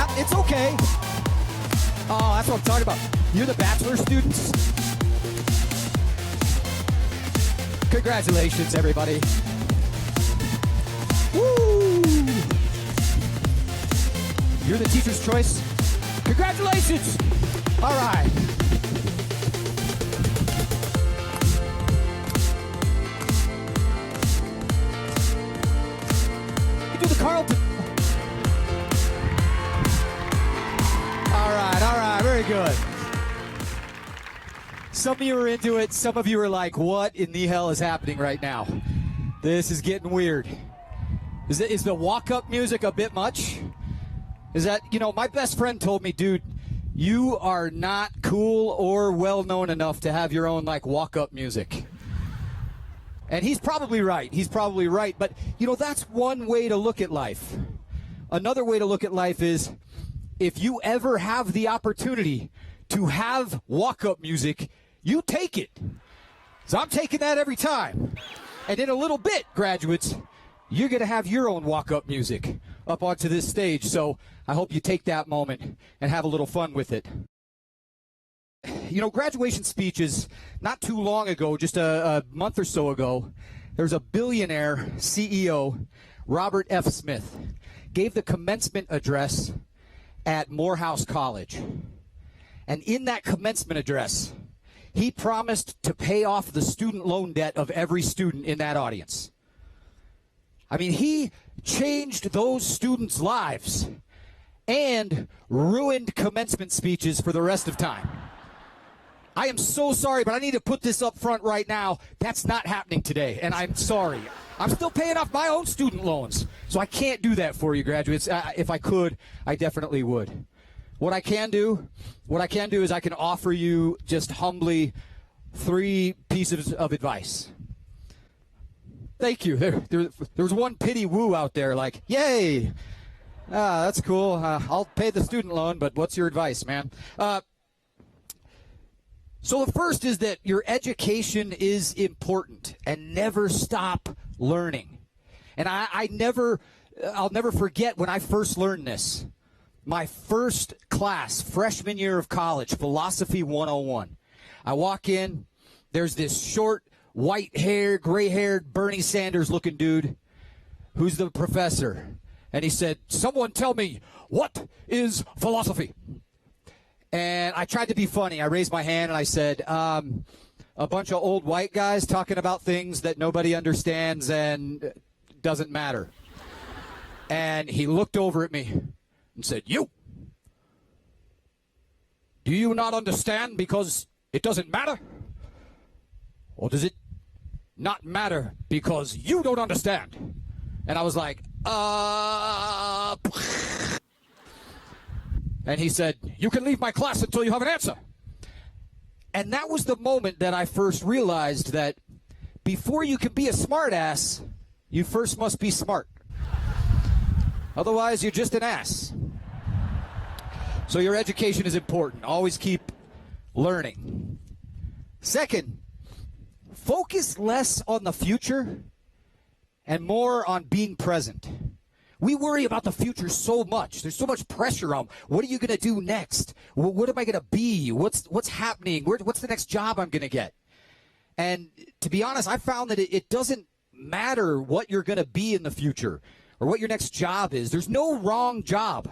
clap. It's okay. Oh, that's what I'm talking about. You're the bachelor students. Congratulations, everybody. Woo! You're the teacher's choice. Congratulations. All right. You do the Carlton. All right, very good. Some of you are into it. Some of you are like, what in the hell is happening right now? This is getting weird. Is the walk-up music a bit much? Is that, my best friend told me, dude, you are not cool or well-known enough to have your own, walk-up music. And he's probably right. But, that's one way to look at life. Another way to look at life is, if you ever have the opportunity to have walk-up music, you take it. So I'm taking that every time. And in a little bit, graduates, you're going to have your own walk-up music up onto this stage. So I hope you take that moment and have a little fun with it. Graduation speeches, not too long ago, just a month or so ago, there's a billionaire CEO, Robert F. Smith, gave the commencement address at Morehouse College. And in that commencement address, he promised to pay off the student loan debt of every student in that audience. I mean, he changed those students' lives and ruined commencement speeches for the rest of time. I am so sorry, but I need to put this up front right now. That's not happening today, and I'm sorry. I'm still paying off my own student loans, so I can't do that for you, graduates. If I could, I definitely would. What I can do is I can offer you just humbly 3 pieces of advice. Thank you. There was one pity woo out there like, yay, that's cool. I'll pay the student loan, but what's your advice, man? So the first is that your education is important and never stop learning. And I'll never forget when I first learned this. My first class, freshman year of college, Philosophy 101. I walk in, there's this short, white-haired, gray-haired, Bernie Sanders-looking dude who's the professor. And he said, someone tell me, what is philosophy? And I tried to be funny. I raised my hand and I said, a bunch of old white guys talking about things that nobody understands and doesn't matter. And he looked over at me and said, do you not understand because it doesn't matter? Or does it not matter because you don't understand? And I was like, And he said, you can leave my class until you have an answer. And that was the moment that I first realized that before you can be a smartass, you first must be smart. Otherwise, you're just an ass. So your education is important. Always keep learning. Second, focus less on the future and more on being present. We worry about the future so much. There's so much pressure on what are you going to do next? What am I going to be? What's happening? What's the next job I'm going to get? And to be honest, I found that it doesn't matter what you're going to be in the future or what your next job is. There's no wrong job,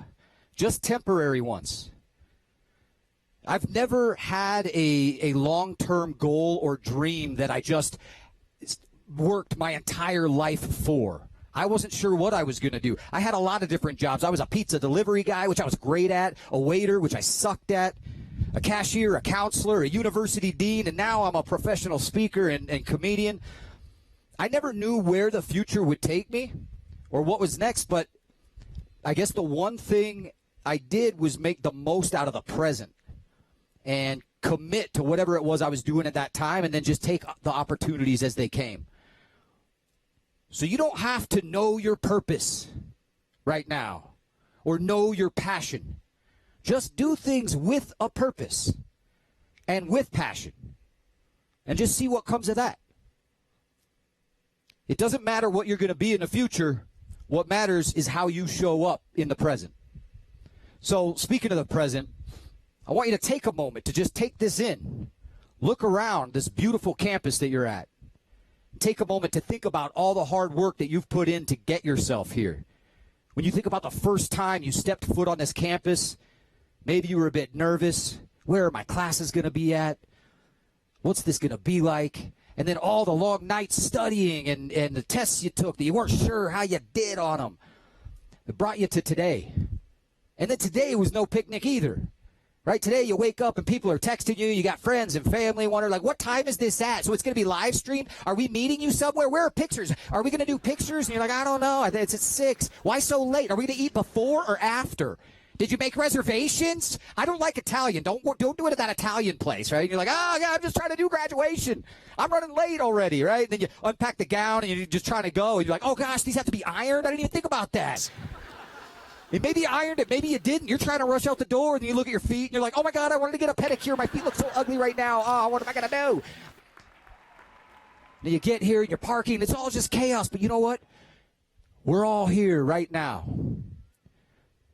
just temporary ones. I've never had a long-term goal or dream that I just worked my entire life for. I wasn't sure what I was going to do. I had a lot of different jobs. I was a pizza delivery guy, which I was great at, a waiter, which I sucked at, a cashier, a counselor, a university dean, and now I'm a professional speaker and comedian. I never knew where the future would take me or what was next, but I guess the one thing I did was make the most out of the present and commit to whatever it was I was doing at that time and then just take the opportunities as they came. So you don't have to know your purpose right now or know your passion. Just do things with a purpose and with passion and just see what comes of that. It doesn't matter what you're going to be in the future. What matters is how you show up in the present. So speaking of the present, I want you to take a moment to just take this in. Look around this beautiful campus that you're at. Take a moment to think about all the hard work that you've put in to get yourself here. When you think about the first time you stepped foot on this campus, maybe you were a bit nervous. Where are my classes going to be at? What's this going to be like? And then all the long nights studying and the tests you took that you weren't sure how you did on them. It brought you to today. And then today was no picnic either. Right? Today you wake up and people are texting you. You got friends and family wondering, like, what time is this at? So it's going to be live streamed? Are we meeting you somewhere? Where are pictures? Are we going to do pictures? And you're like, I don't know. It's at 6. Why so late? Are we going to eat before or after? Did you make reservations? I don't like Italian. Don't do it at that Italian place, right? And you're like, oh, yeah, I'm just trying to do graduation. I'm running late already, right? And then you unpack the gown and you're just trying to go. And you're like, oh, gosh, these have to be ironed? I didn't even think about that. And maybe you ironed it, maybe you didn't. You're trying to rush out the door, and then you look at your feet, and you're like, oh, my God, I wanted to get a pedicure. My feet look so ugly right now. Oh, what am I going to do? Then you get here, and you're parking, and it's all just chaos. But you know what? We're all here right now.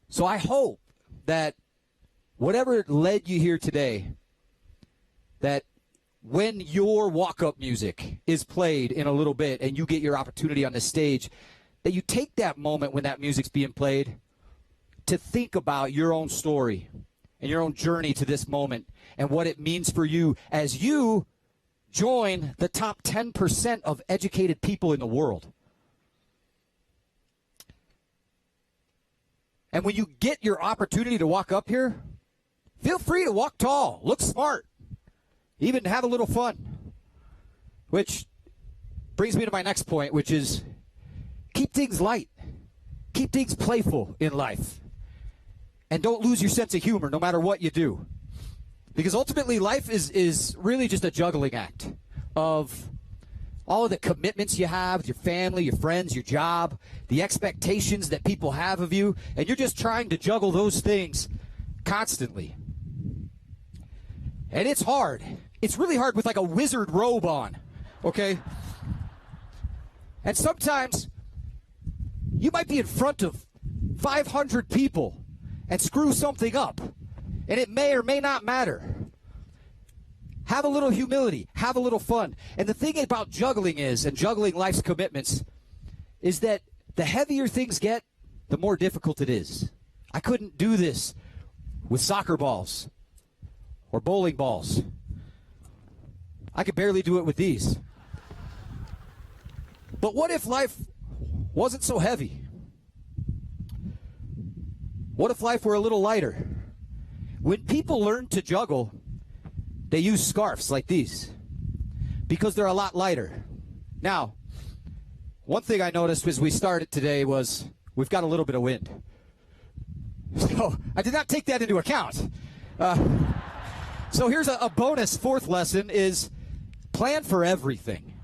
So I hope that whatever led you here today, that when your walk-up music is played in a little bit and you get your opportunity on the stage, that you take that moment when that music's being played to think about your own story and your own journey to this moment and what it means for you as you join the top 10% of educated people in the world. And when you get your opportunity to walk up here, feel free to walk tall, look smart, even have a little fun. Which brings me to my next point, which is keep things light. Keep things playful in life. And don't lose your sense of humor no matter what you do. Because ultimately life is really just a juggling act of all of the commitments you have with your family, your friends, your job, the expectations that people have of you, and you're just trying to juggle those things constantly. And it's hard. It's really hard with like a wizard robe on, okay? And sometimes you might be in front of 500 people and screw something up, and it may or may not matter. Have a little humility. Have a little fun. And the thing about juggling is, and juggling life's commitments, is that the heavier things get, the more difficult it is. I couldn't do this with soccer balls or bowling balls. I could barely do it with these. But what if life wasn't so heavy? What if life were a little lighter? When people learn to juggle, they use scarves like these because they're a lot lighter. Now, one thing I noticed as we started today was we've got a little bit of wind. So I did not take that into account. So here's a bonus fourth lesson is plan for everything,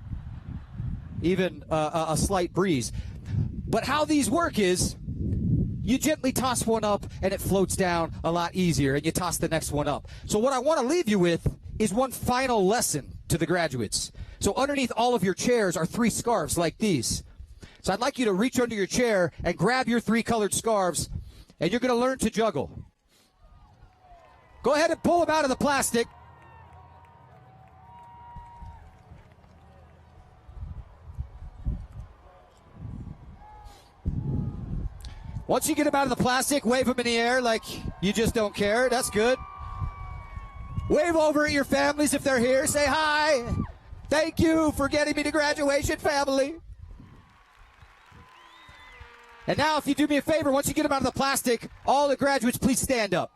even a slight breeze. But how these work is you gently toss one up and it floats down a lot easier, and you toss the next one up. So what I want to leave you with is one final lesson to the graduates. So underneath all of your chairs are 3 scarves like these. So I'd like you to reach under your chair and grab your 3 colored scarves, and you're going to learn to juggle. Go ahead and pull them out of the plastic. Once you get them out of the plastic, wave them in the air like you just don't care. That's good. Wave over at your families if they're here. Say hi. Thank you for getting me to graduation, family. And now, if you do me a favor, once you get them out of the plastic, all the graduates, please stand up.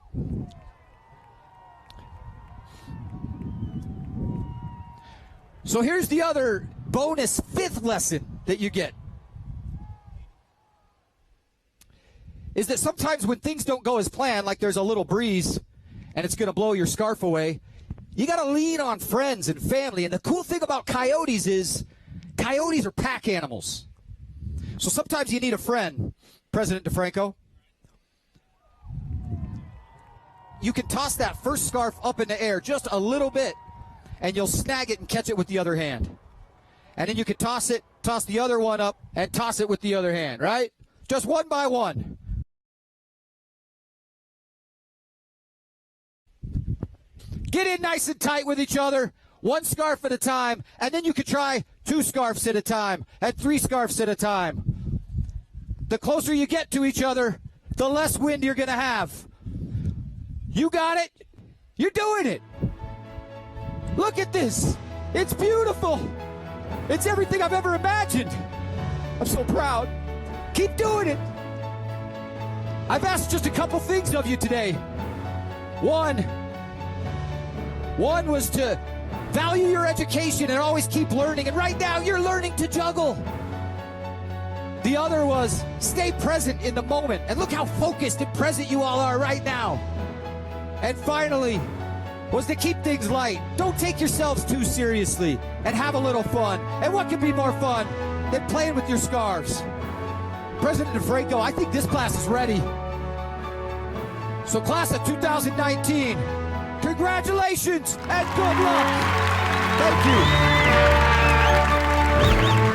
So here's the other bonus 5th lesson that you get. Is that sometimes when things don't go as planned, like there's a little breeze and it's going to blow your scarf away, you got to lean on friends and family. And the cool thing about coyotes is coyotes are pack animals. So sometimes you need a friend, President DeFranco. You can toss that first scarf up in the air just a little bit, and you'll snag it and catch it with the other hand. And then you can toss the other one up, and toss it with the other hand, right? Just one by one. Get in nice and tight with each other, one scarf at a time, and then you could try 2 scarves at a time and 3 scarves at a time. The closer you get to each other, the less wind you're going to have. You got it? You're doing it. Look at this. It's beautiful. It's everything I've ever imagined. I'm so proud. Keep doing it. I've asked just a couple things of you today. One was to value your education and always keep learning. And right now, you're learning to juggle. The other was stay present in the moment. And look how focused and present you all are right now. And finally, was to keep things light. Don't take yourselves too seriously and have a little fun. And what could be more fun than playing with your scarves? President DeFranco, I think this class is ready. So class of 2019, congratulations and good luck. Thank you.